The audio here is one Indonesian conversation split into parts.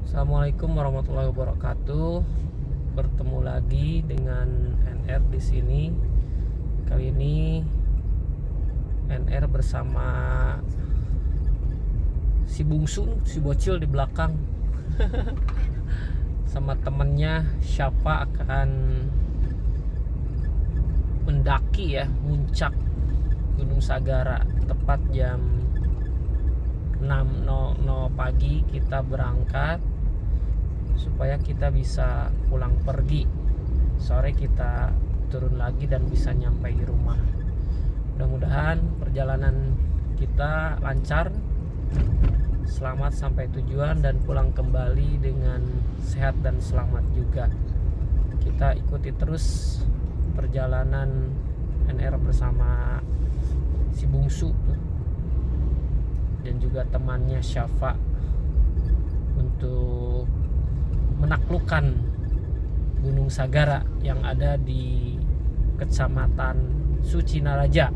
Assalamualaikum warahmatullahi wabarakatuh. Bertemu lagi dengan NR di sini. Kali ini NR bersama si bungsu, si bocil di belakang. Sama temennya Syafa akan mendaki ya, puncak Gunung Sagara. Tepat jam 6.00 pagi kita berangkat supaya kita bisa pulang pergi. Sore kita turun lagi dan bisa nyampe di rumah. Mudah-mudahan perjalanan kita lancar, selamat sampai tujuan dan pulang kembali dengan sehat dan selamat juga. Kita ikuti terus perjalanan NR bersama si bungsu dan juga temannya Syafa untuk menaklukkan Gunung Sagara yang ada di Kecamatan Sucinaraja,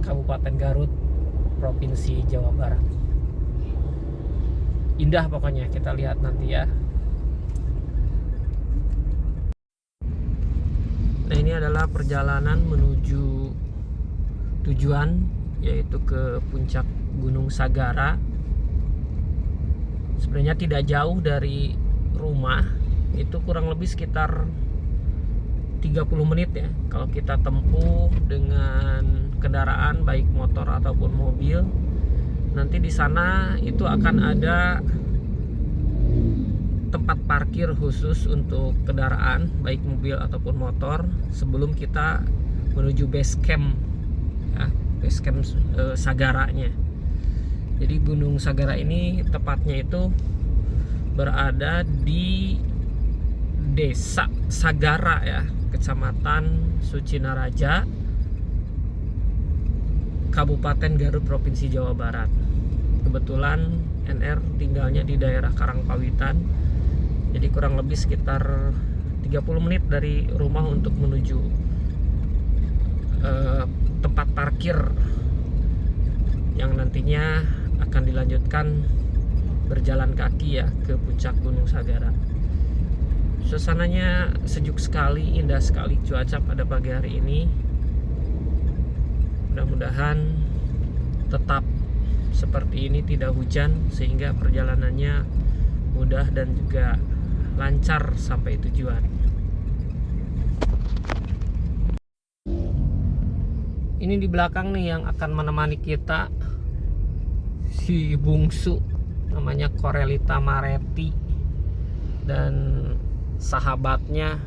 Kabupaten Garut, Provinsi Jawa Barat. Indah pokoknya, kita lihat nanti ya. Nah, ini adalah perjalanan menuju tujuan, yaitu ke puncak Gunung Sagara. Sebenarnya tidak jauh dari rumah, itu kurang lebih sekitar 30 menit ya kalau kita tempuh dengan kendaraan baik motor ataupun mobil. Nanti di sana itu akan ada tempat parkir khusus untuk kendaraan baik mobil ataupun motor sebelum kita menuju base camp ya, base camp Sagaranya. Jadi Gunung Sagara ini tepatnya itu berada di Desa Sagara ya, Kecamatan Sucinaraja, Kabupaten Garut, Provinsi Jawa Barat. Kebetulan NR tinggalnya di daerah Karangpawitan, jadi kurang lebih sekitar 30 menit dari rumah untuk menuju tempat parkir yang nantinya akan dilanjutkan berjalan kaki ya ke puncak Gunung Sagara. Suasananya sejuk sekali, indah sekali cuaca pada pagi hari ini. Mudah-mudahan tetap seperti ini, tidak hujan sehingga perjalanannya mudah dan juga lancar sampai tujuan. Ini di belakang nih yang akan menemani kita si bungsu, namanya Corelita Maretti, dan sahabatnya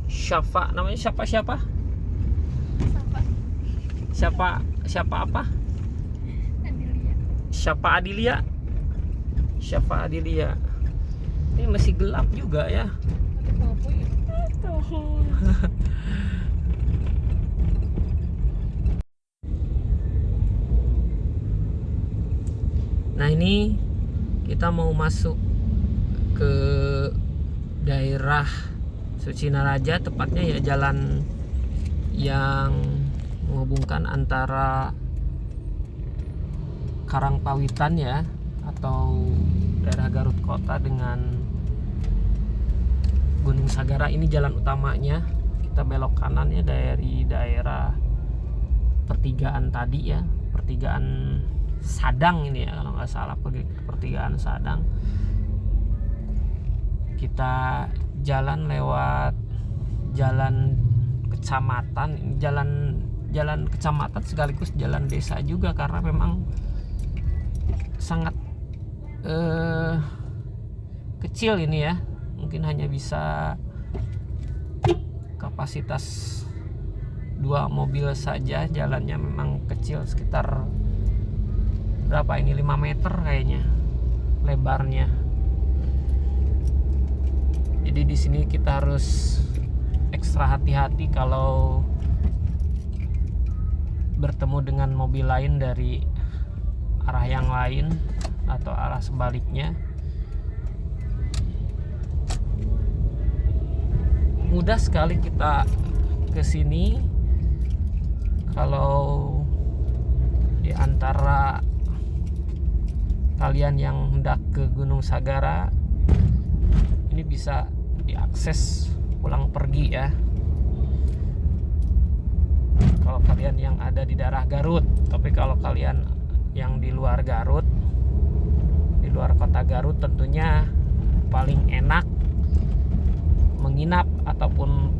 Syafa, namanya siapa? Siapa apa? Adilia. Syafa Adilia. Ini masih gelap juga ya. Nah, ini kita mau masuk ke daerah Sucinaraja, tepatnya ya jalan yang menghubungkan antara Karangpawitan ya, atau daerah Garut Kota dengan Gunung Sagara. Ini jalan utamanya. Kita belok kanan ya dari daerah pertigaan tadi ya, pertigaan Sadang ini ya kalau nggak salah, pertigaan Sadang. Kita jalan lewat jalan kecamatan, jalan kecamatan sekaligus jalan desa juga, karena memang sangat kecil ini ya. Mungkin hanya bisa kapasitas 2 mobil saja. Jalannya memang kecil, sekitar berapa ini, 5 meter kayaknya lebarnya. Jadi di sini kita harus ekstra hati-hati kalau bertemu dengan mobil lain dari arah yang lain atau arah sebaliknya. Mudah sekali kita ke sini kalau di antara kalian yang hendak ke Gunung Sagara Ini bisa diakses pulang pergi ya. Kalau kalian yang ada di daerah Garut, tapi kalau kalian yang di luar Garut, di luar kota Garut, tentunya paling enak menginap ataupun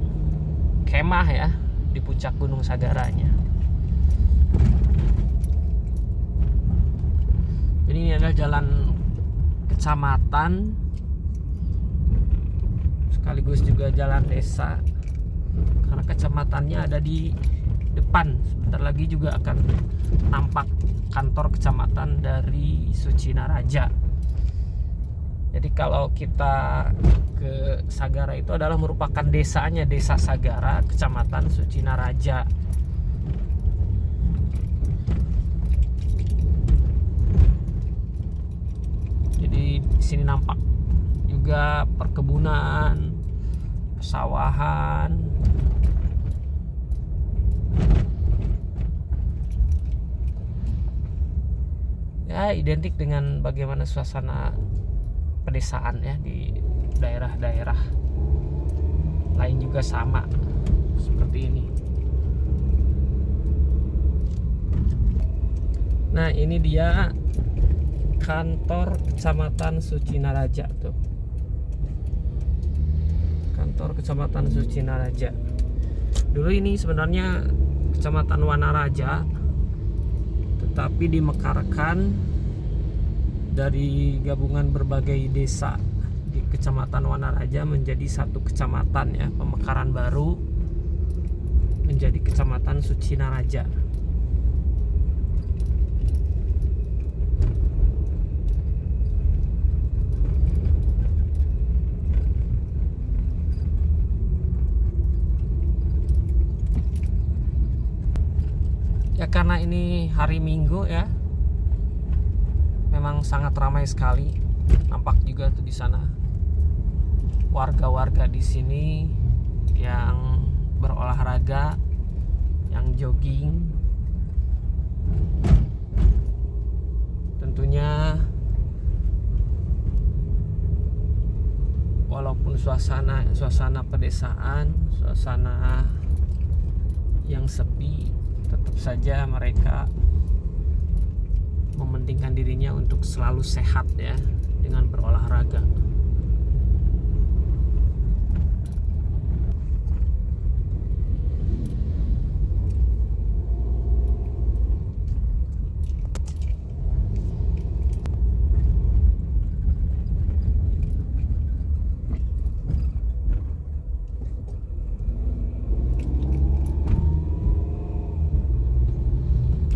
kemah ya di puncak Gunung Sagaranya. Jadi ini adalah jalan kecamatan sekaligus juga jalan desa, karena kecamatannya ada di depan. Sebentar lagi juga akan nampak kantor kecamatan dari Sucinaraja. Jadi kalau kita ke Sagara itu adalah merupakan desanya, Desa Sagara, Kecamatan Sucinaraja. Jadi di sini nampak juga perkebunan, pesawahan. Ya, identik dengan bagaimana suasana pedesaan ya di daerah-daerah lain juga sama seperti ini. Nah, ini dia kantor Kecamatan Sucinaraja tuh. Kantor Kecamatan Sucinaraja. Dulu ini sebenarnya Kecamatan Wanaraja, tetapi dimekarkan dari gabungan berbagai desa di Kecamatan Wanaraja menjadi satu kecamatan ya, pemekaran baru menjadi Kecamatan Sucinaraja. Ya, karena ini hari Minggu ya, memang sangat ramai sekali. Nampak juga tuh di sana warga-warga di sini yang berolahraga, yang jogging. Tentunya walaupun suasana pedesaan, suasana yang sepi, tetap saja mereka mementingkan dirinya untuk selalu sehat ya, dengan berolahraga.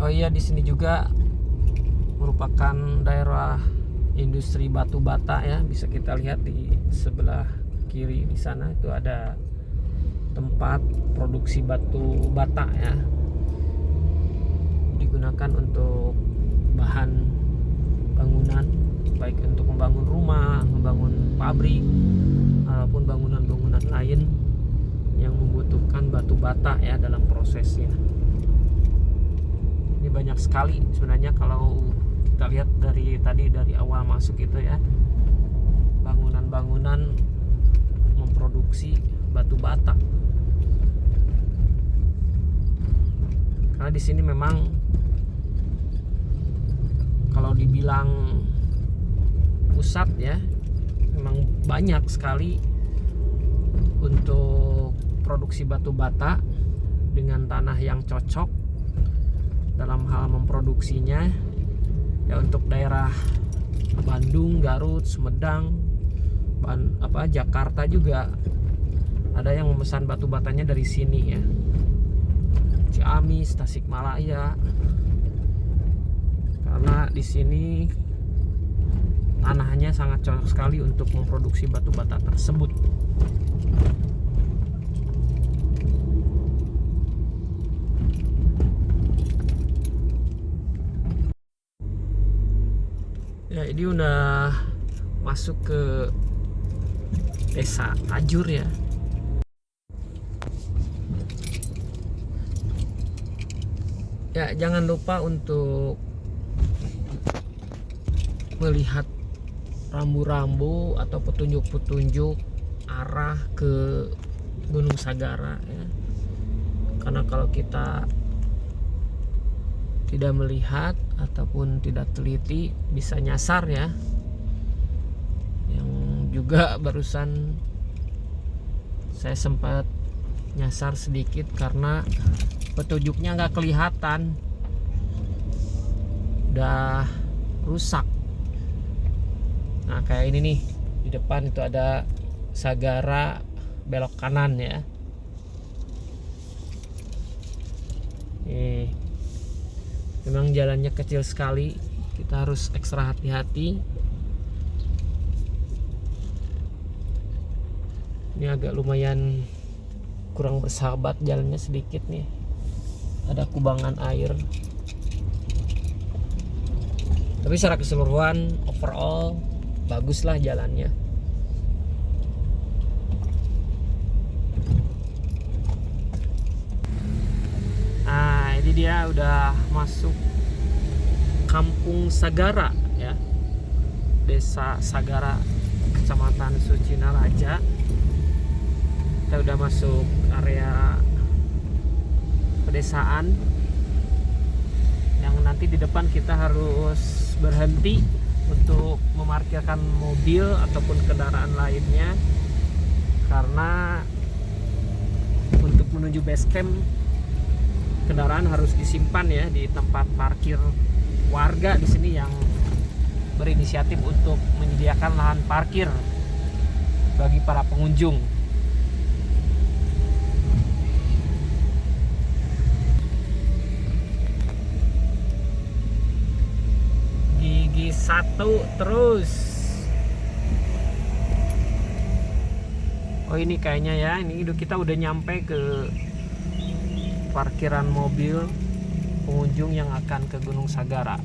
Oh iya, di sini juga merupakan daerah industri batu bata ya. Bisa kita lihat di sebelah kiri di sana itu ada tempat produksi batu bata ya, digunakan untuk bahan bangunan, baik untuk membangun rumah, membangun pabrik, ataupun bangunan-bangunan lain yang membutuhkan batu bata ya dalam prosesnya. Ini banyak sekali sebenarnya kalau kita lihat dari awal masuk itu ya, bangunan-bangunan memproduksi batu bata. Karena di sini memang kalau dibilang pusat ya, memang banyak sekali untuk produksi batu bata dengan tanah yang cocok dalam hal memproduksinya ya. Untuk daerah Bandung, Garut, Sumedang, Jakarta juga ada yang memesan batu batanya dari sini ya. Ciamis, Tasikmalaya. Karena di sini tanahnya sangat cocok sekali untuk memproduksi batu bata tersebut. Ya, ini udah masuk ke Desa Tajur ya. Ya, jangan lupa untuk melihat rambu-rambu atau petunjuk-petunjuk arah ke Gunung Sagara ya. Karena kalau kita tidak melihat ataupun tidak teliti bisa nyasar ya. Yang juga barusan saya sempat nyasar sedikit karena petunjuknya nggak kelihatan, udah rusak. Nah kayak ini nih, di depan itu ada Sagara belok kanan ya. Memang jalannya kecil sekali, kita harus ekstra hati-hati. Ini agak lumayan kurang bersahabat jalannya sedikit nih, ada kubangan air. Tapi secara keseluruhan overall baguslah jalannya. Nah ini dia udah masuk Kampung Sagara ya, Desa Sagara, Kecamatan Sucinaraja. Kita udah masuk area pedesaan yang nanti di depan kita harus berhenti untuk memarkirkan mobil ataupun kendaraan lainnya, karena untuk menuju base camp kendaraan harus disimpan ya di tempat parkir warga di sini yang berinisiatif untuk menyediakan lahan parkir bagi para pengunjung. Gigi 1 terus. Oh ini kayaknya ya, ini kita udah nyampe ke parkiran mobil pengunjung yang akan ke Gunung Sagara.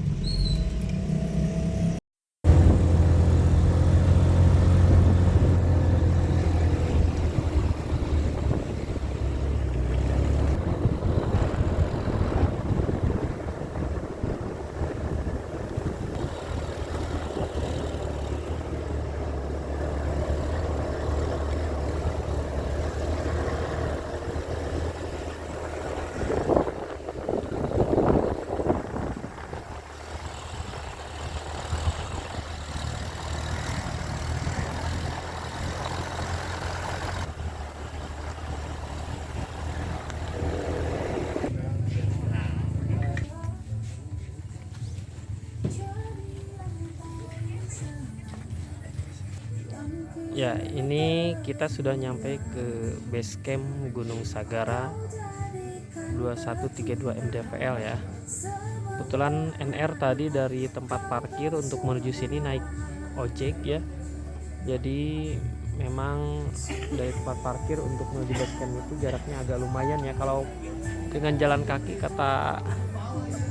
Ya, ini kita sudah nyampe ke base camp Gunung Sagara 2132 MDPL ya. Kebetulan NR tadi dari tempat parkir untuk menuju sini naik ojek ya. Jadi memang dari tempat parkir untuk menuju base camp itu jaraknya agak lumayan ya. Kalau dengan jalan kaki kata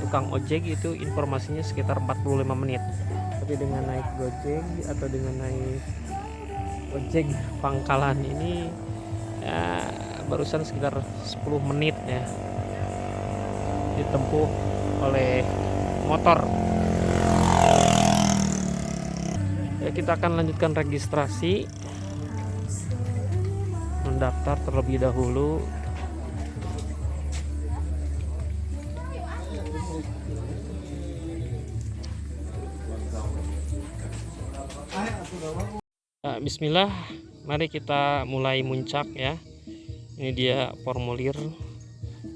tukang ojek itu informasinya sekitar 45 menit. Tapi dengan naik Gojek atau dengan naik ojek pangkalan ini ya barusan sekitar 10 menit ya ditempuh oleh motor. Ya kita akan lanjutkan registrasi, mendaftar terlebih dahulu. Bismillah, mari kita mulai muncak ya. Ini dia formulir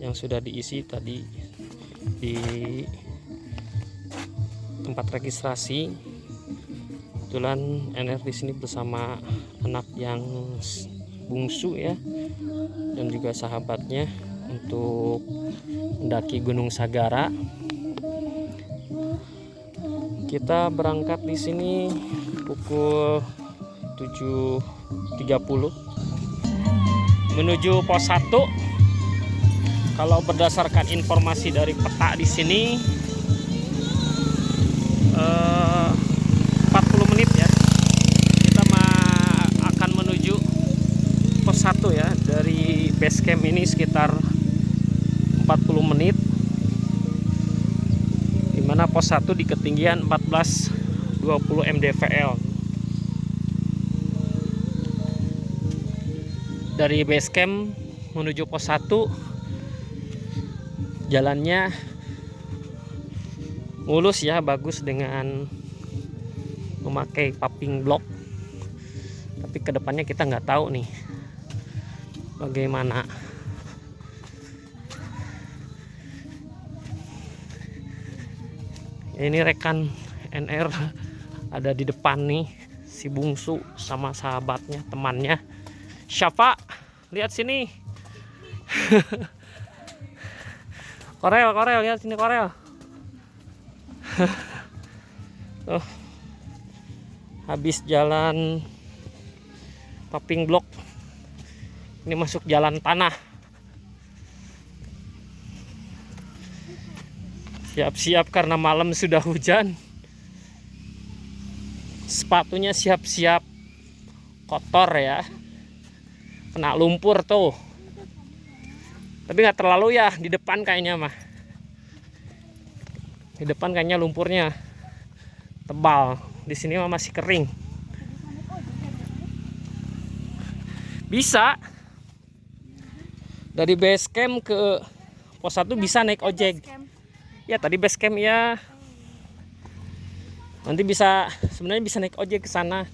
yang sudah diisi tadi di tempat registrasi. Kebetulan NR di sini bersama anak yang bungsu ya, dan juga sahabatnya untuk mendaki Gunung Sagara. Kita berangkat di sini pukul 7.30 menuju pos 1. Kalau berdasarkan informasi dari peta di sini 40 menit ya. Kita akan menuju pos 1 ya. Dari base camp ini sekitar 40 menit. Dimana pos 1 di ketinggian 1420 mdpl. dari base camp menuju pos 1. Jalannya mulus ya, bagus dengan memakai paving block. Tapi kedepannya kita nggak tahu nih bagaimana. Ini rekan NR ada di depan nih, si bungsu sama sahabatnya, temannya Syafa. Lihat sini. Korel lihat sini Korel. Tuh, habis jalan paving block, ini masuk jalan tanah. Siap-siap karena malam sudah hujan. Sepatunya siap-siap kotor ya, kena lumpur tuh. Tapi nggak terlalu ya, di depan kayaknya mah. Di depan kayaknya lumpurnya tebal. Di sini mah masih kering. Bisa dari base camp ke pos 1 bisa naik ojek. Ya tadi base camp ya. Nanti bisa, sebenarnya bisa naik ojek ke sana.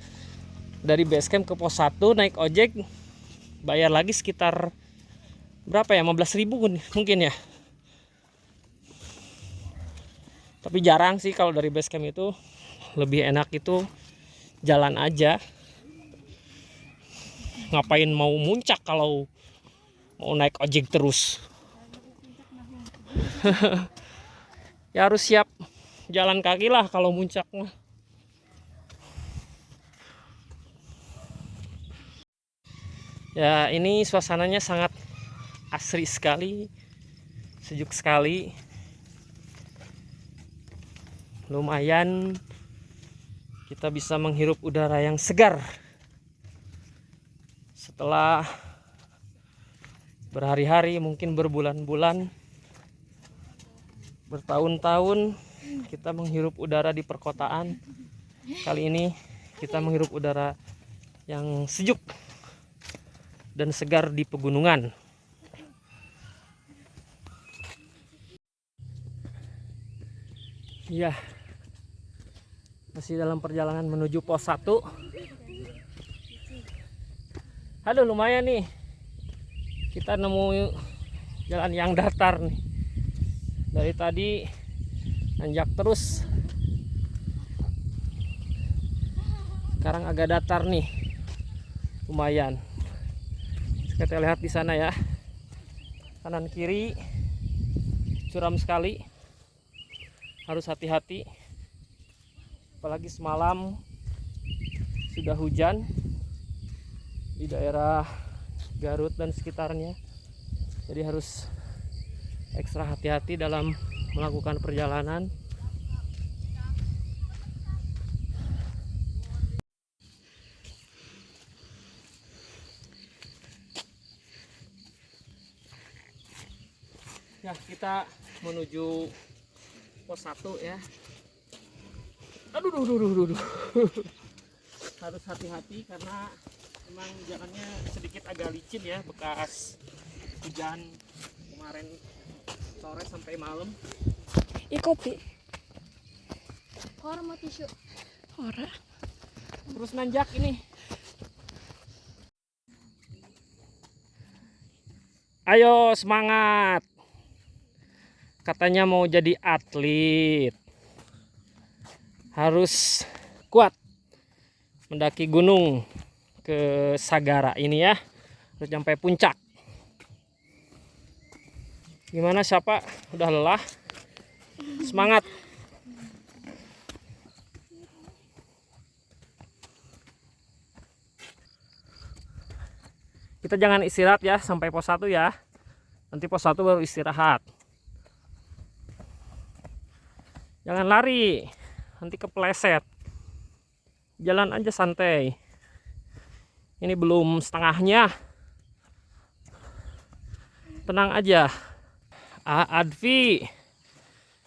Dari base camp ke pos 1 naik ojek, bayar lagi sekitar berapa ya, 15.000 mungkin ya. Tapi jarang sih kalau dari base camp itu. Lebih enak itu jalan aja. Ngapain mau muncak kalau mau naik ojek terus. Ya harus siap jalan kaki lah kalau muncak mah. Ya ini suasananya sangat asri sekali, sejuk sekali. Lumayan kita bisa menghirup udara yang segar setelah berhari-hari, mungkin berbulan-bulan, bertahun-tahun kita menghirup udara di perkotaan. Kali ini kita menghirup udara yang sejuk dan segar di pegunungan. Ya, masih dalam perjalanan menuju pos 1. Aduh lumayan nih, kita nemu jalan yang datar nih. Dari tadi nanjak terus, sekarang agak datar nih, lumayan. Kita lihat di sana ya, kanan kiri curam sekali, harus hati-hati. Apalagi semalam sudah hujan di daerah Garut dan sekitarnya, jadi harus ekstra hati-hati dalam melakukan perjalanan. Ya, kita menuju pos 1 ya. Aduh. Harus hati-hati karena memang jalannya sedikit agak licin ya, bekas hujan kemarin sore sampai malam. Kopi. Orang mau tisu. Orang. Terus nanjak ini. Ayo semangat. Katanya mau jadi atlet. Harus kuat mendaki gunung ke Sagara ini ya. Harus sampai puncak. Gimana siapa? Udah lelah? Semangat. Kita jangan istirahat ya sampai pos 1 ya. Nanti pos 1 baru istirahat. Jangan lari, nanti kepleset. Jalan aja santai. Ini belum setengahnya. Tenang aja. Advi,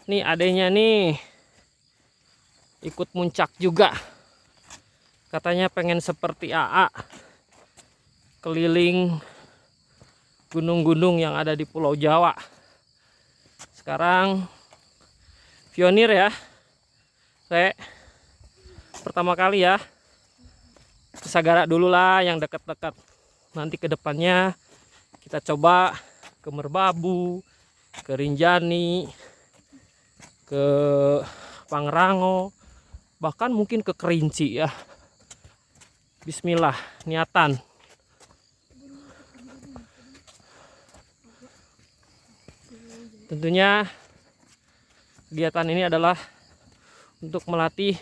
nih adanya nih ikut muncak juga. Katanya pengen seperti AA, keliling gunung-gunung yang ada di Pulau Jawa. Sekarang pionir ya, pertama kali ya. Sagara dulu lah yang dekat-dekat. Nanti ke depannya kita coba ke Merbabu, ke Rinjani, ke Pangrango, bahkan mungkin ke Kerinci ya. Bismillah, niatan. Tentunya kegiatan ini adalah untuk melatih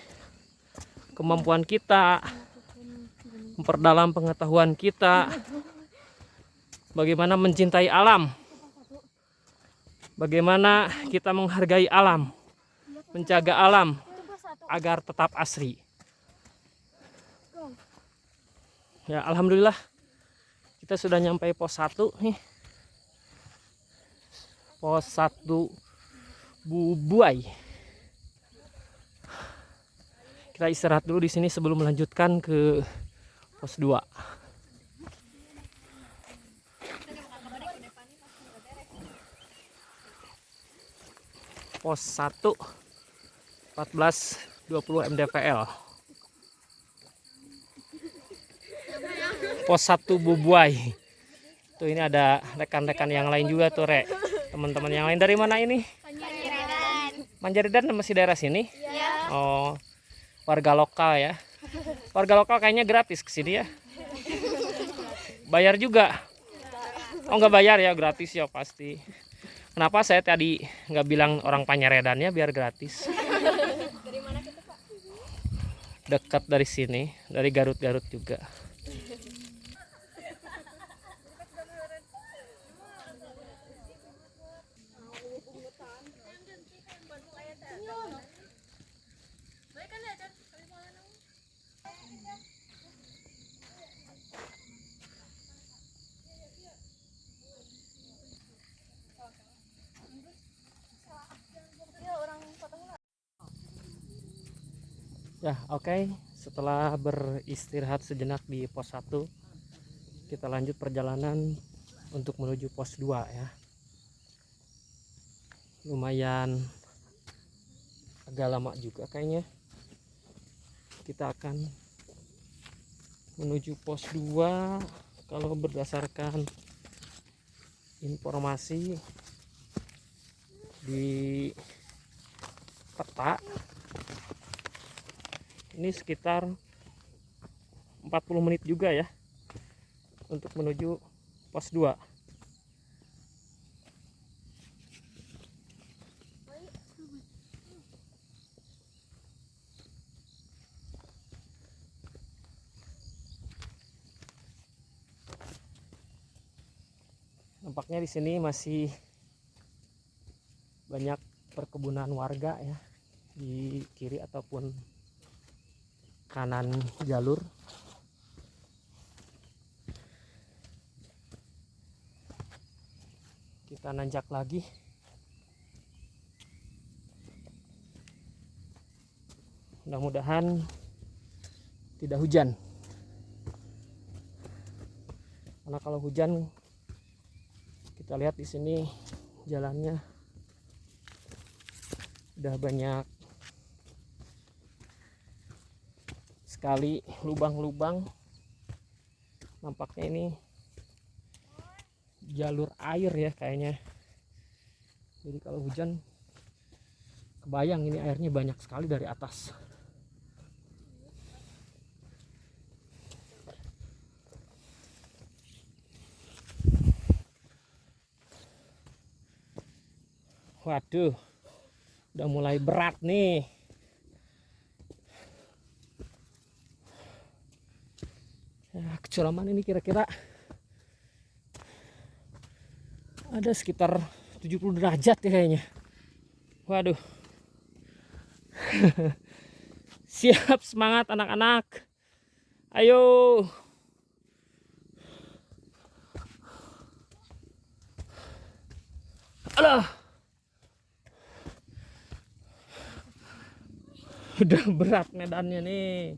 kemampuan kita, memperdalam pengetahuan kita, bagaimana mencintai alam, bagaimana kita menghargai alam, menjaga alam agar tetap asri. Ya, alhamdulillah kita sudah nyampe pos 1 nih. Pos 1 Bubuai. Kita istirahat dulu di sini sebelum melanjutkan ke pos 2. Pos 1 1420 mdpl. Pos 1 Bubuai. Tuh ini ada rekan-rekan yang lain juga tuh, Rek. Teman-teman yang lain dari mana ini? Panjaridan masih daerah sini? Iya. Oh, warga lokal ya. Warga lokal kayaknya gratis ke sini ya. Bayar juga? Oh, nggak bayar ya, gratis ya pasti. Kenapa saya tadi nggak bilang orang Panjaridannya biar gratis? Dari mana kita, Pak? Dekat dari sini, dari Garut-Garut juga. Ya, oke. Setelah beristirahat sejenak di pos 1, kita lanjut perjalanan untuk menuju pos 2 ya. Lumayan agak lama juga kayaknya. Kita akan menuju pos 2 kalau berdasarkan informasi di peta. Ini sekitar 40 menit juga ya untuk menuju pos 2. Nampaknya di sini masih banyak perkebunan warga ya, di kiri ataupun kanan jalur. Kita nanjak lagi. Mudah-mudahan tidak hujan. Karena kalau hujan, kita lihat di sini jalannya udah banyak sekali lubang-lubang. Nampaknya ini jalur air ya kayaknya. Jadi kalau hujan, kebayang ini airnya banyak sekali dari atas. Waduh, udah mulai berat nih. Kecuraman ini kira-kira ada sekitar 70 derajat ya kayaknya. Waduh. Siap, semangat anak-anak. Ayo. Alah. Udah berat medannya nih.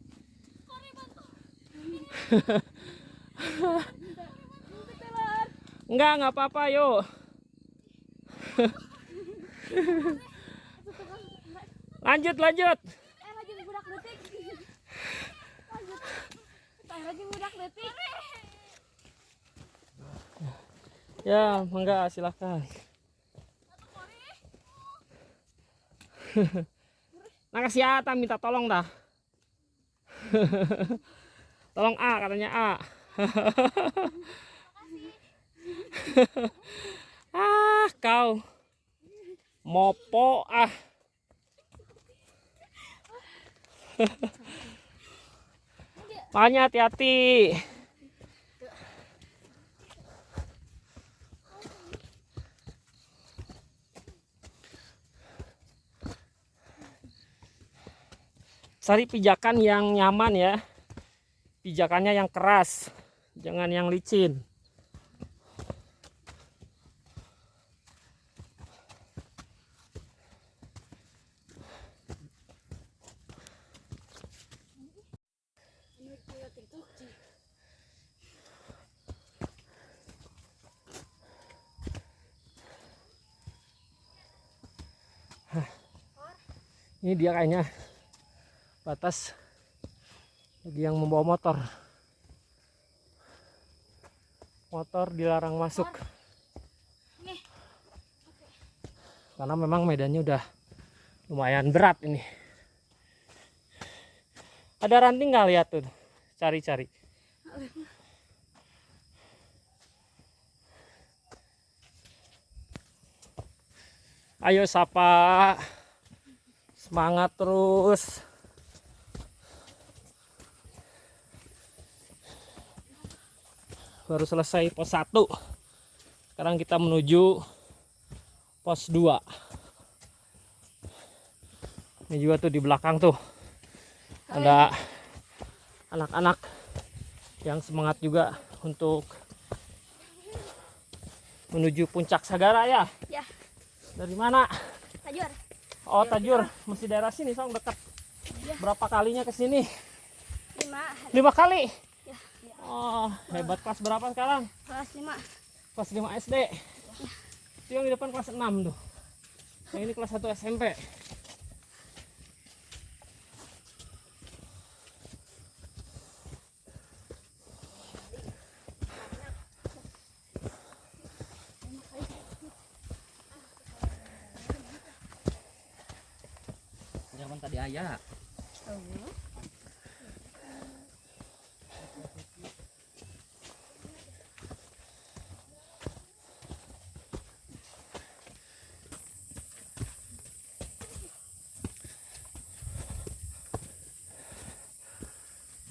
Enggak apa-apa, yuk. Lanjut. Lanjut budak detik. Lanjut budak detik. Ya, enggak, silakan. Nah, kasih Ata minta tolong dah. Tolong A, katanya A. Ah, kau mopo ah. Makanya hati-hati. Cari pijakan yang nyaman ya. Pijakannya yang keras, jangan yang licin. Ini dia kayaknya batas bagi yang membawa motor. Motor dilarang masuk. Karena memang medannya udah lumayan berat ini. Ada ranting nggak, lihat tuh, cari-cari. Ayo sapa, semangat terus. Baru selesai pos 1. Sekarang kita menuju pos 2. Ini juga tuh di belakang tuh ada anak-anak yang semangat juga untuk menuju puncak Sagara ya. Ya. Dari mana? Tajur. Oh, Tajur, masih daerah sini, Song, dekat. Ya. Berapa kalinya ke sini? 5. 5 kali. Ya. Oh, hebat. Kelas berapa sekarang? Kelas 5. Kelas 5 SD. Itu yang di depan kelas 6 tuh. Yang ini kelas 1 SMP. Jangan tadi ayah.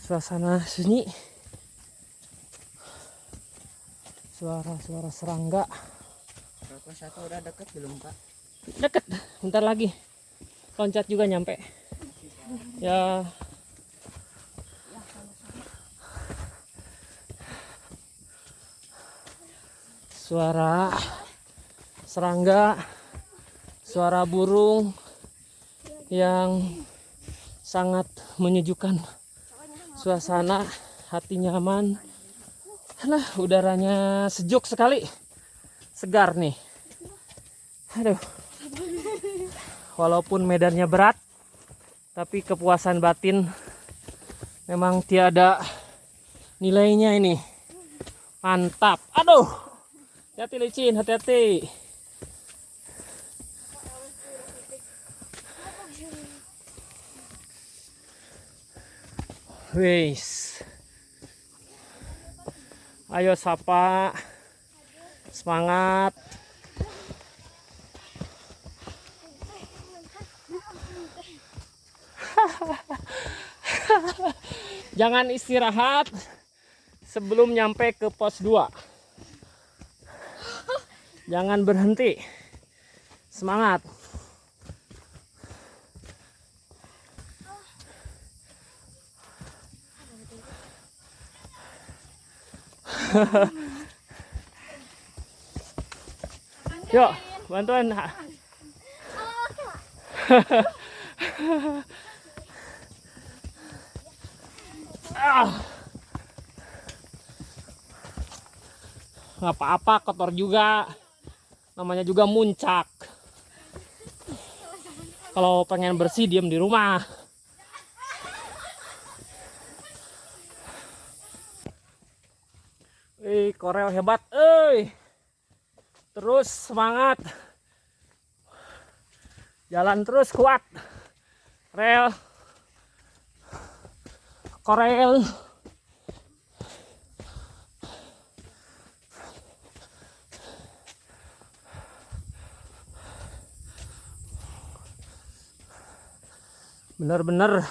Suasana sunyi, suara-suara serangga. Kelas 1 udah deket belum, Pak? Deket, bentar lagi loncat juga nyampe ya. Suara serangga, suara burung yang sangat menyejukkan suasana, hati nyaman. Nah, udaranya sejuk sekali, segar nih. Aduh, walaupun medannya berat, tapi kepuasan batin memang tiada nilainya ini. Mantap. Aduh, hati-hati licin, hati-hati. Wis, ayo sapa, semangat. Jangan istirahat sebelum nyampe ke pos 2. Jangan berhenti. Semangat. Yuk, bantuan. nggak apa-apa, kotor juga, namanya juga muncak. Kalau pengen bersih diem di rumah. Korel hebat, terus semangat, jalan terus kuat, rel, korel. Benar-benar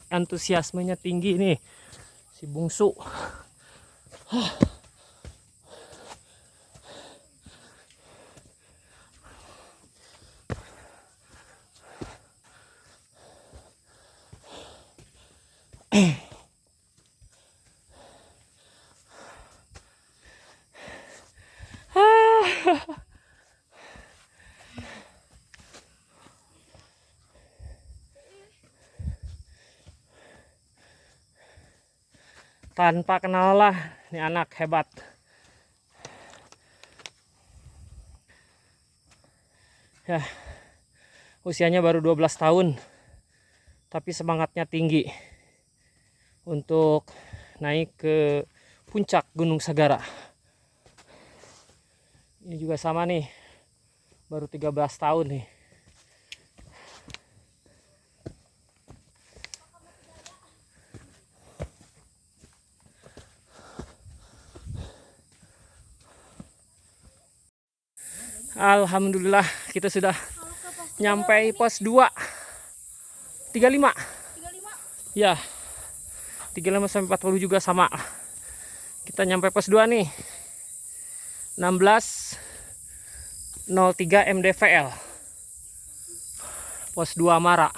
antusiasmenya tinggi nih si bungsu. Tanpa kenal lah, ini anak hebat. Ya, usianya baru 12 tahun, tapi semangatnya tinggi untuk naik ke puncak Gunung Sagara. Ini juga sama nih, baru 13 tahun nih. Alhamdulillah kita sudah nyampe pos 2 35. 35. Ya, 35 sampai 40 juga sama. Kita nyampe pos 2 nih, 1603 MDVL, pos 2 Mara.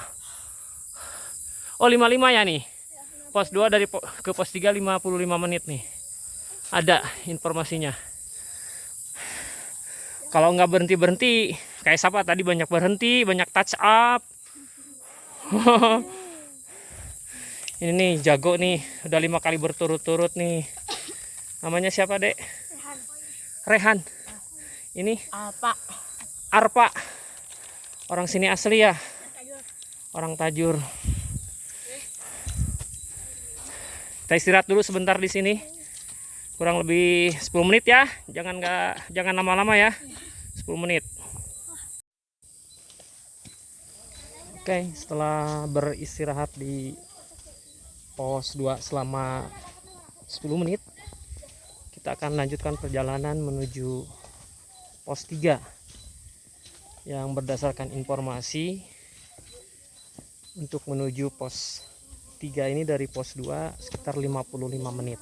Oh 55 ya nih, pos 2 dari ke pos 3 55 menit nih, ada informasinya. Kalau nggak berhenti-berhenti, kayak siapa tadi banyak berhenti, banyak touch up. Ini nih jago nih, udah 5 kali berturut-turut nih. Namanya siapa, Dek? Rehan. Ini Arpa. Orang sini asli ya. Orang Tajur. Kita istirahat dulu sebentar di sini. Kurang lebih 10 menit ya. Jangan lama-lama ya. 10 menit. Oke, setelah beristirahat di pos 2 selama 10 menit, kita akan lanjutkan perjalanan menuju pos 3 yang berdasarkan informasi untuk menuju pos 3 ini dari pos 2 sekitar 55 menit.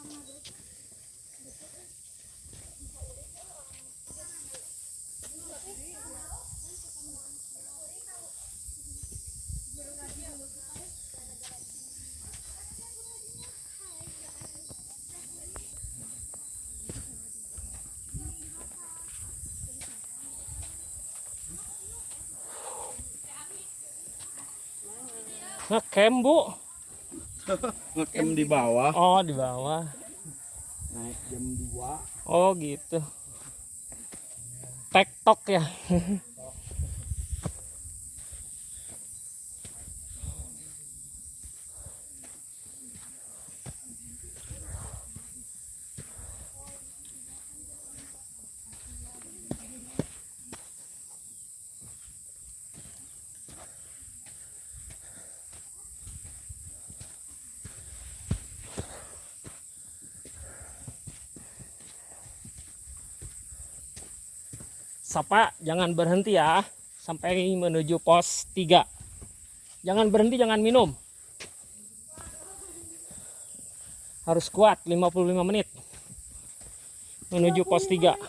Ngecamp, Bu. Ngecamp di bawah. Oh, di bawah. Naik jam 2. Oh, gitu. Tektok ya. Sapa, jangan berhenti ya sampai menuju pos 3. Jangan berhenti, jangan minum. Harus kuat 55 menit menuju pos 3.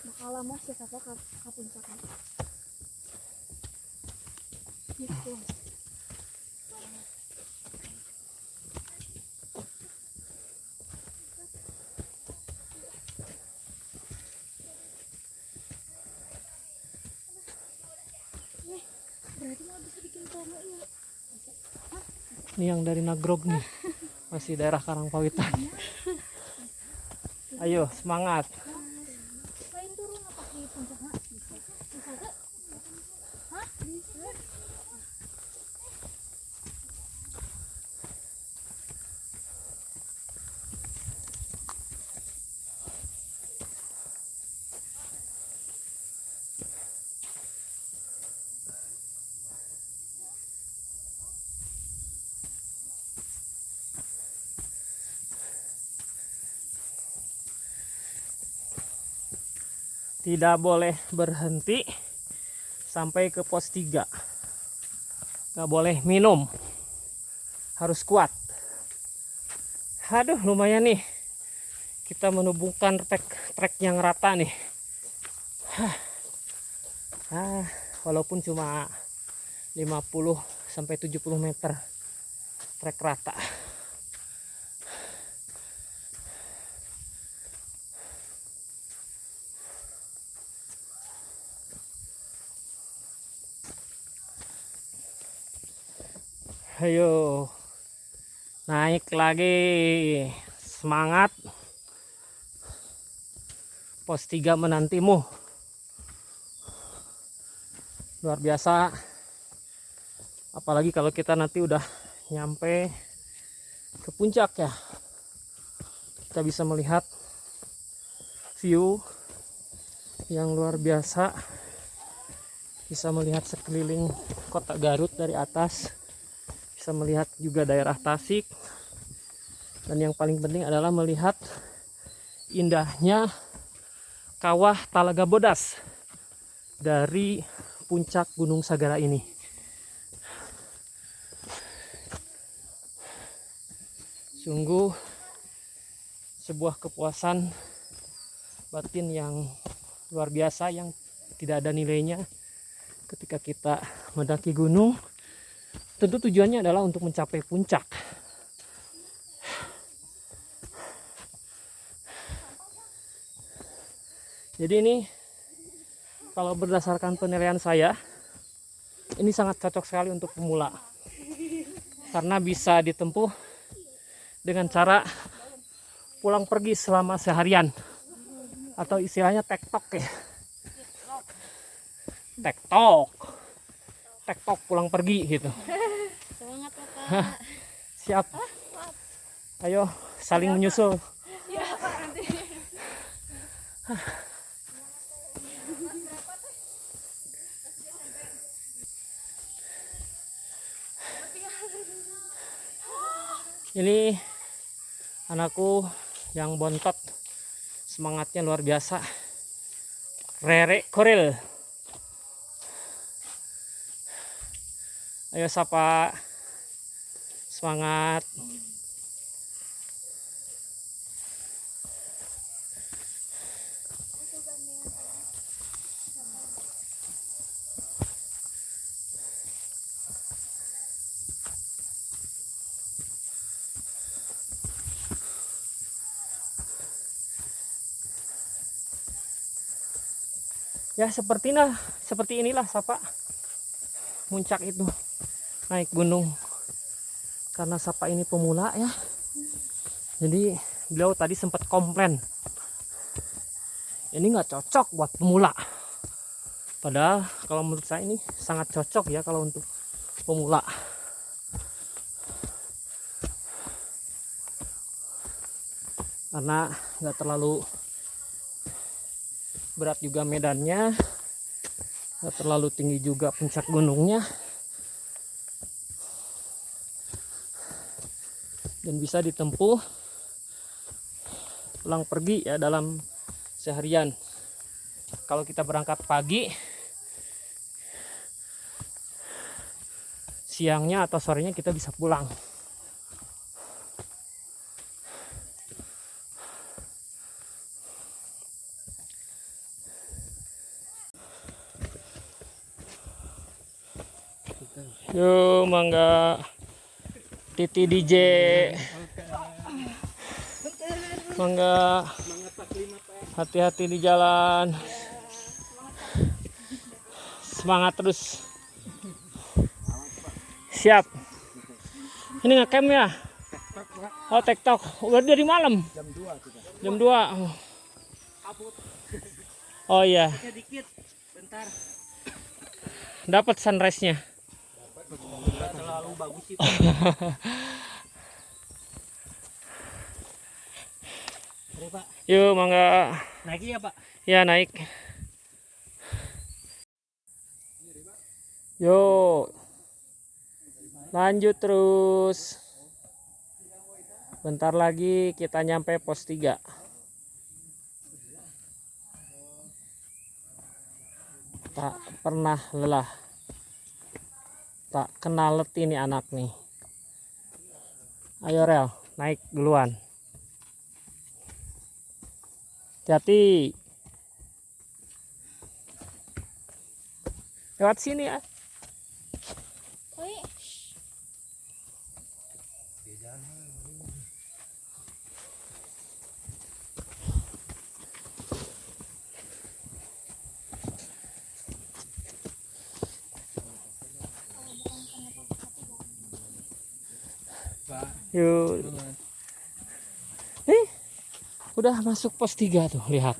Bakal lama sih Sapa ke puncaknya. Gitu. Berarti nggak bisa bikin promo ya? Ini yang dari Nagrog nih, masih daerah Karangpawitan. Ayo semangat. Lain turun apa di puncak nak? Bisa. Bisa gak? Hah? Bisa. Tidak boleh berhenti sampai ke pos 3. Nggak boleh minum. Harus kuat. Aduh, lumayan nih. Kita menubungkan trek yang rata nih. Walaupun cuma 50 sampai 70 meter trek rata. Ayo naik lagi, semangat, pos 3 menantimu. Luar biasa, apalagi kalau kita nanti udah nyampe ke puncak ya, kita bisa melihat view yang luar biasa, bisa melihat sekeliling kota Garut dari atas, bisa melihat juga daerah Tasik, dan yang paling penting adalah melihat indahnya kawah Talaga Bodas dari puncak Gunung Sagara ini. Sungguh sebuah kepuasan batin yang luar biasa, yang tidak ada nilainya ketika kita mendaki gunung. Tentu tujuannya adalah untuk mencapai puncak. Jadi ini kalau berdasarkan penilaian saya, ini sangat cocok sekali untuk pemula. Karena bisa ditempuh dengan cara pulang pergi selama seharian. Atau istilahnya tektok ya. Tektok pulang pergi gitu. Semangat Kakak. Siap. Ayo saling menyusul. Ya, Pak, nanti. Ini anakku yang bontot, semangatnya luar biasa. Rere Koril. Ayo sapa, semangat. Ya seperti inilah Sapa puncak itu, naik gunung. Karena Sapa ini pemula ya, jadi beliau tadi sempat komplain ini nggak cocok buat pemula. Padahal kalau menurut saya ini sangat cocok ya kalau untuk pemula. Karena nggak terlalu berat juga medannya, nggak terlalu tinggi juga puncak gunungnya, dan bisa ditempuh pulang pergi ya dalam seharian. Kalau kita berangkat pagi, siangnya atau sorenya kita bisa pulang. Yo mangga Titi DJ, mangga, hati-hati di jalan, semangat terus, siap. Ini ngecamp ya? Oh TikTok, udah dari malam. Jam 2 kita. Jam 2. Oh iya. Dikit. Bentar. Dapat sunrise-nya. Enggak terlalu bagus sih. Mari, Pak. Yuk, mangga. Naik ya, Pak. Ya, naik. Yuk. Lanjut terus. Bentar lagi kita nyampe pos 3. Tak pernah lelah. Tak kenal letih nih anak nih. Ayo Rel, naik duluan. Hati-hati. Lewat sini ya. Oi. Yuk. Udah masuk pos 3 tuh, lihat.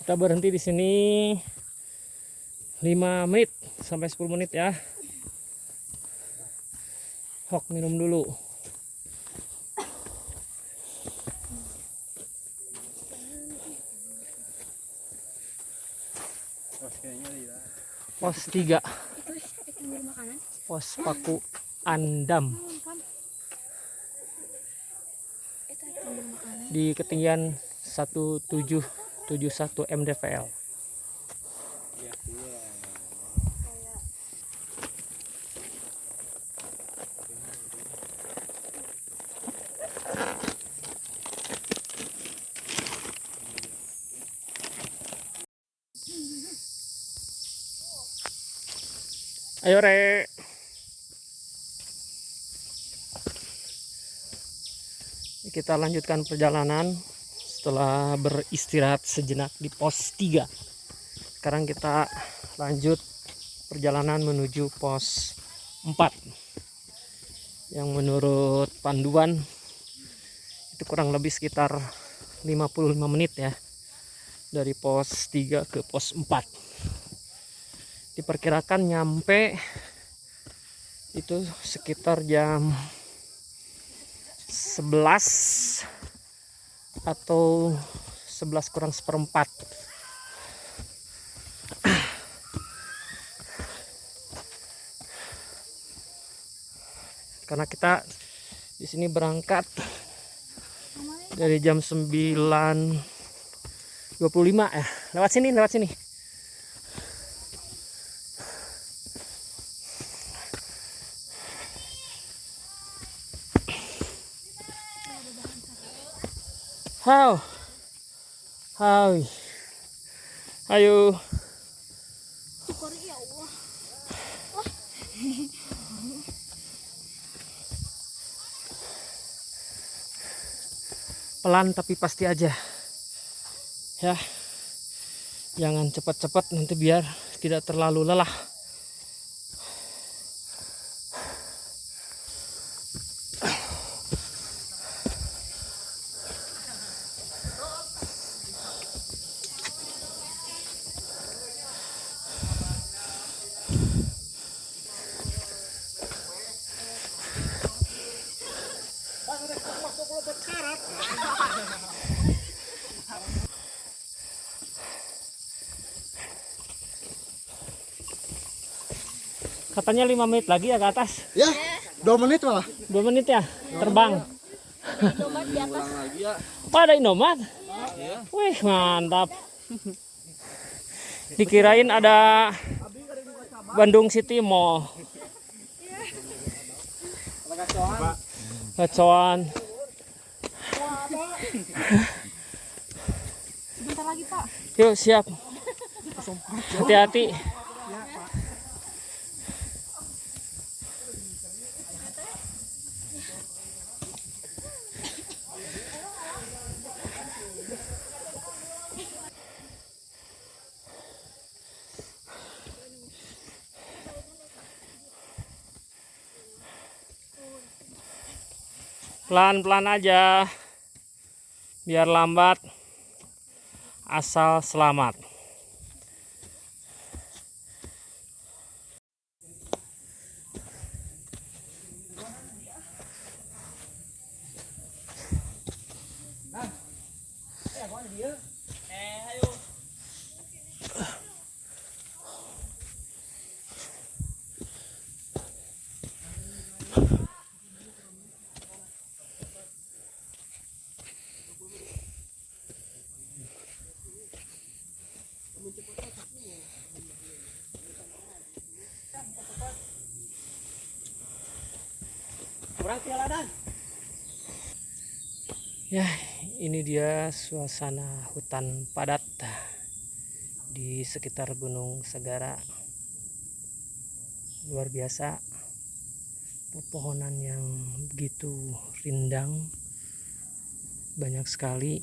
Kita berhenti di sini 5 menit sampai 10 menit ya. Hok minum dulu. Pos 3. Pos Paku Andam. Di ketinggian 1771 mdpl. Ayo Re. Kita lanjutkan perjalanan setelah beristirahat sejenak di pos 3. Sekarang kita lanjut perjalanan menuju pos 4. Yang menurut panduan itu kurang lebih sekitar 55 menit ya. Dari pos 3 ke pos 4. Diperkirakan nyampe itu sekitar jam 11 atau 11 kurang seperempat. Karena kita di sini berangkat dari jam 9.25 ya. Lewat sini, lewat sini. How? Hai. Ayo. Syukur ya Allah. Pelan tapi pasti aja. Ya. Jangan cepat-cepat nanti biar tidak terlalu lelah. Katanya 5 menit lagi ya ke atas. Ya, 2 menit malah. 2 menit ya terbang. Indomaret di atas. Oh, ada Indomaret? Wih, mantap. Dikirain ada Bandung City Mall. Gacoan. Sebentar lagi, Pak. Yuk, siap. Hati-hati. Pelan-pelan aja, biar lambat asal selamat. Ya, ini dia suasana hutan padat di sekitar Gunung Segara. Luar biasa, pepohonan yang begitu rindang, banyak sekali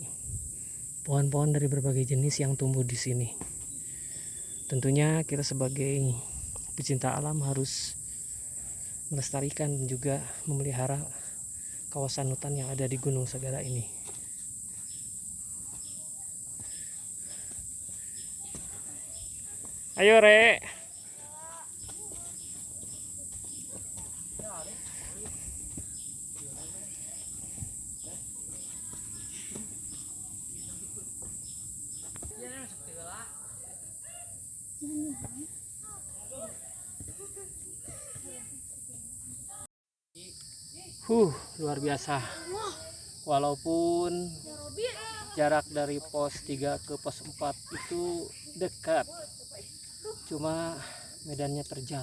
pohon-pohon dari berbagai jenis yang tumbuh di sini. Tentunya kita sebagai pecinta alam harus melestarikan dan juga memelihara kawasan hutan yang ada di Gunung Segara ini. Ayo, Rek. Luar biasa. Walaupun jarak dari pos 3 ke pos 4 itu dekat, cuma medannya terjal.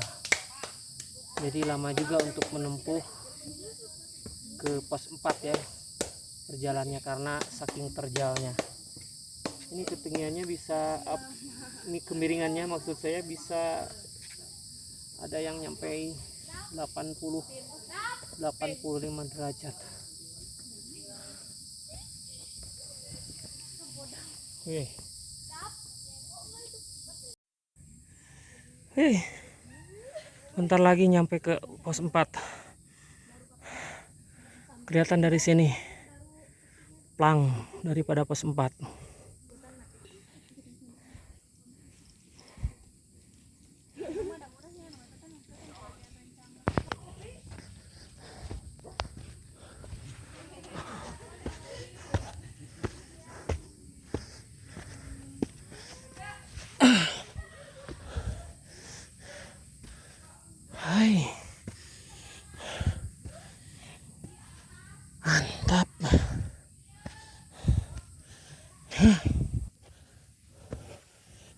Jadi lama juga untuk menempuh ke pos 4 ya perjalannya, karena saking terjalnya. Ini ketinggiannya bisa ini kemiringannya maksud saya bisa ada yang nyampe 85 derajat. Wih. Bentar lagi nyampe ke pos 4. Kelihatan dari sini plang daripada pos 4. Hai, mantap.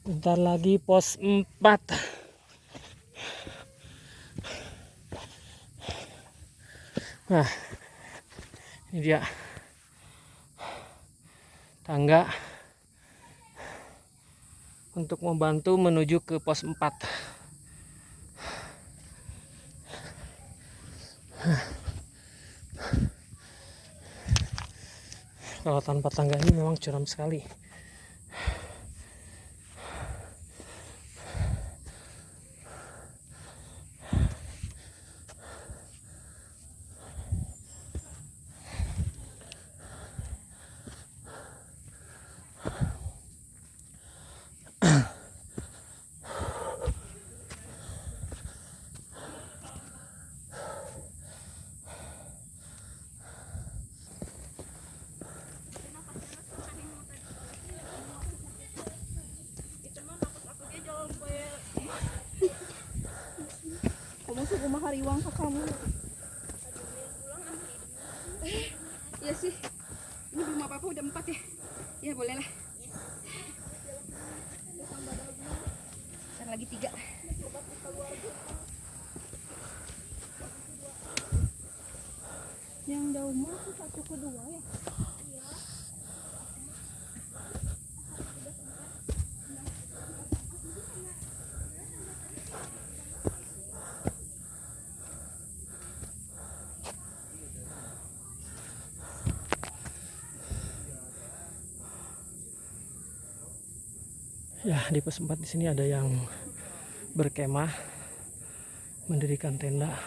Bentar lagi pos 4. Nah, ini dia tangga untuk membantu menuju ke pos 4. Kalau tanpa tangga ini memang curam sekali. Kamu suka mahariwang ke kamu. Iya sih. Ini belum apa-apa udah 4 ya. Ya boleh lah. Ntar lagi 3. Yang jauh mah 1 ke 2 ya. Ya, di pos 4 di sini ada yang berkemah, mendirikan tenda.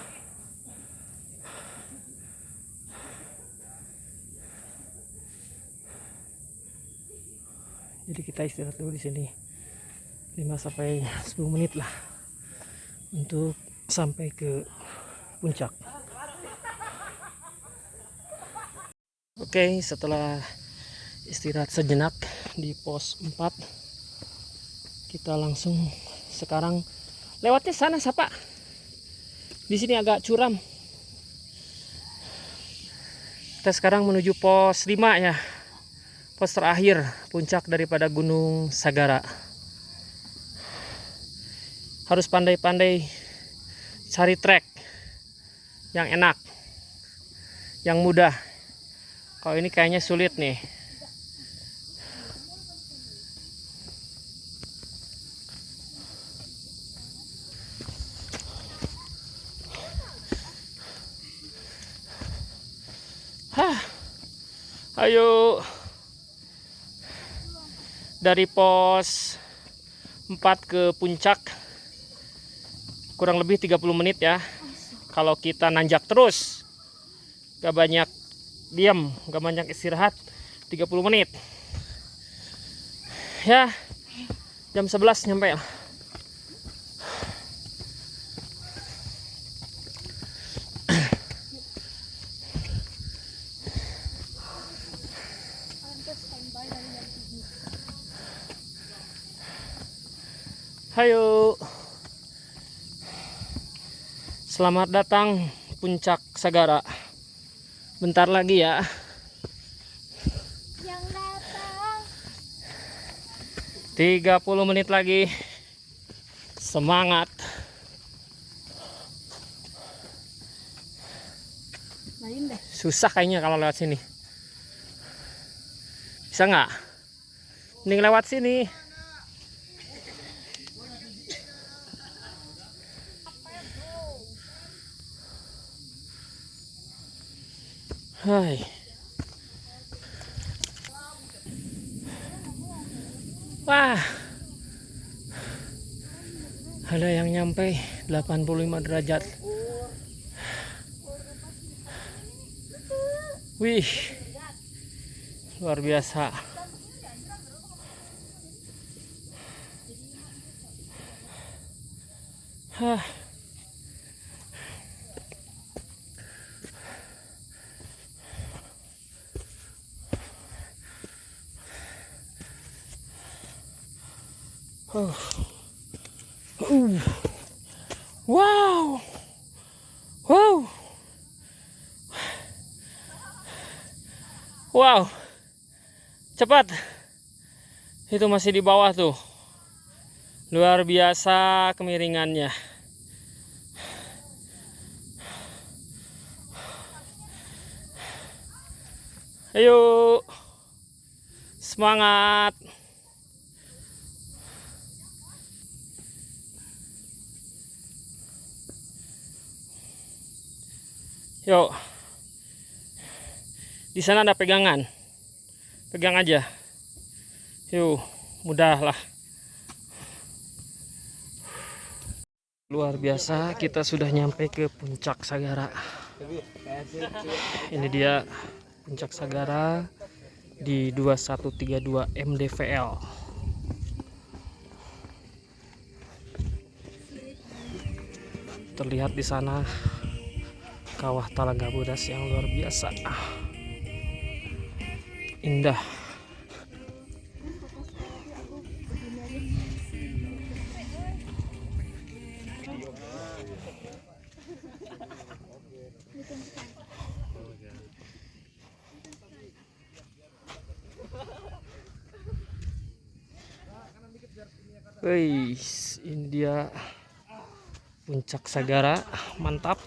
Jadi kita istirahat dulu di sini 5 sampai 10 menit lah untuk sampai ke puncak. Oke, setelah istirahat sejenak di pos 4, kita langsung sekarang lewatnya sana Sapa. Di sini agak curam. Kita sekarang menuju pos 5 ya. Pos terakhir puncak daripada Gunung Sagara. Harus pandai-pandai cari trek yang enak, yang mudah. Kalau ini kayaknya sulit nih. Ayo. Dari pos 4 ke puncak kurang lebih 30 menit ya. Kalau kita nanjak terus, gak banyak diam, gak banyak istirahat, 30 menit. Ya, jam 11 nyampe. Hayo. Selamat datang Puncak Sagara. Bentar lagi ya. Yang datang 30 menit lagi. Semangat. lain deh. Susah kayaknya kalau lewat sini. Bisa nggak? Mending lewat sini. Hai. Wah. Ada yang nyampe 85 derajat. Wih. Luar biasa. Hah. Wow. Wow. Wow. Cepat. Itu masih di bawah tuh. Luar biasa kemiringannya. Ayo. Semangat. Yuk. Di sana ada pegangan. Pegang aja. Yuk, mudah lah. Luar biasa, kita sudah nyampe ke Puncak Sagara. Ini dia Puncak Sagara di 2132 MDVL. Terlihat di sana Kawah Talaga Bodas yang luar biasa. Indah. Wih, ini dia Puncak Sagara, mantap.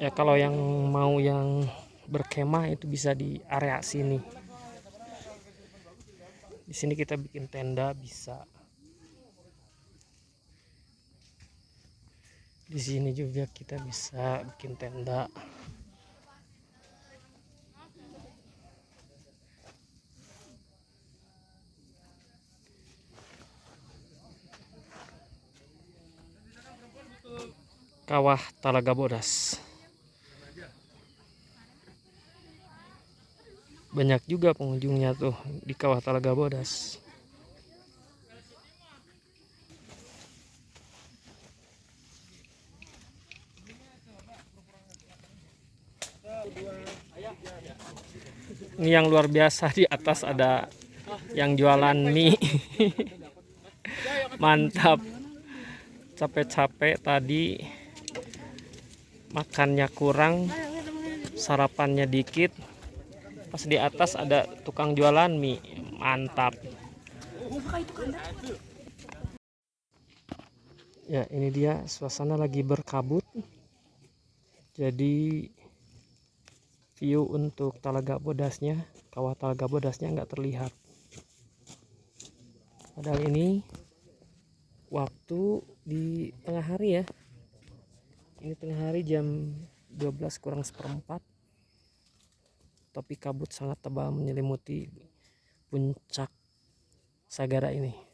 Ya kalau yang mau yang berkemah itu bisa di area sini. Di sini kita bikin tenda bisa. Di sini juga kita bisa bikin tenda. Kawah Talaga Bodas. banyak juga pengunjungnya tuh di Kawah Talaga Bodas. Ini yang luar biasa, di atas ada yang jualan mie. Mantap. Capek-capek tadi makannya kurang, sarapannya dikit. Pas di atas ada tukang jualan mie. Mantap. Ya, ini dia suasana lagi berkabut. Jadi view untuk Talaga Bodasnya, Kawah Talaga Bodasnya nggak terlihat. Padahal ini waktu di tengah hari ya. Ini tengah hari jam 12 kurang seperempat. Tapi kabut sangat tebal menyelimuti puncak Sagara ini.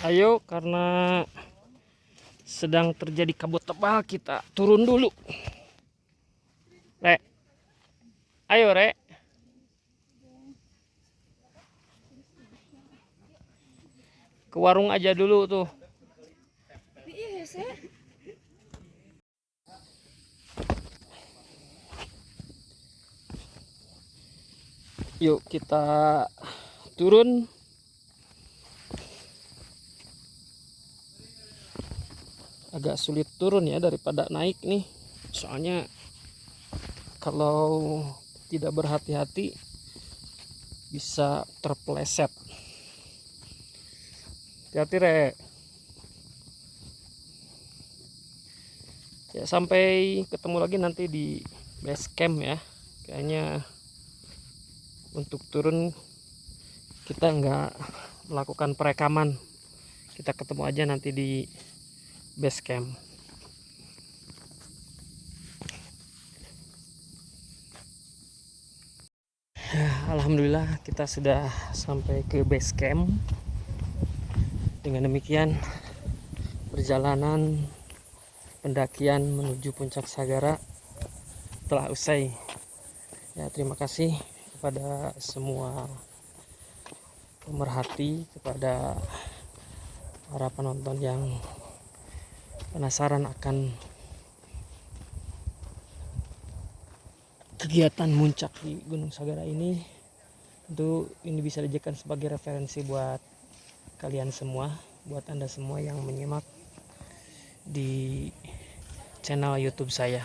Ayo, karena sedang terjadi kabut tebal, kita turun dulu. Rek, ayo Rek. Ke warung aja dulu tuh. Yuk kita turun. Agak sulit turun ya daripada naik nih. Soalnya kalau tidak berhati-hati bisa terpeleset. Hati-hati Rek. Ya, sampai ketemu lagi nanti di base camp ya. Kayaknya untuk turun kita nggak melakukan perekaman. Kita ketemu aja nanti di base camp. Alhamdulillah kita sudah sampai ke base camp. Dengan demikian perjalanan pendakian menuju puncak Sagara telah usai. Ya, terima kasih kepada semua pemerhati, kepada para penonton yang penasaran akan kegiatan muncak di Gunung Sagara ini. Tentu ini bisa dijadikan sebagai referensi buat kalian semua, buat Anda semua yang menyimak di channel YouTube saya.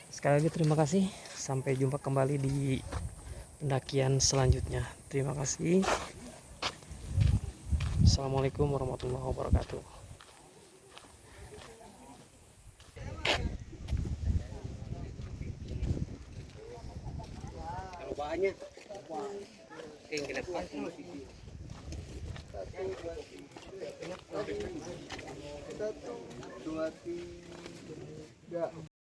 Sekali lagi terima kasih. Sampai jumpa kembali di pendakian selanjutnya. Terima kasih. Assalamualaikum warahmatullahi wabarakatuh. Kalau banyak. Oke, yang lepas. Satu, dua, tiga.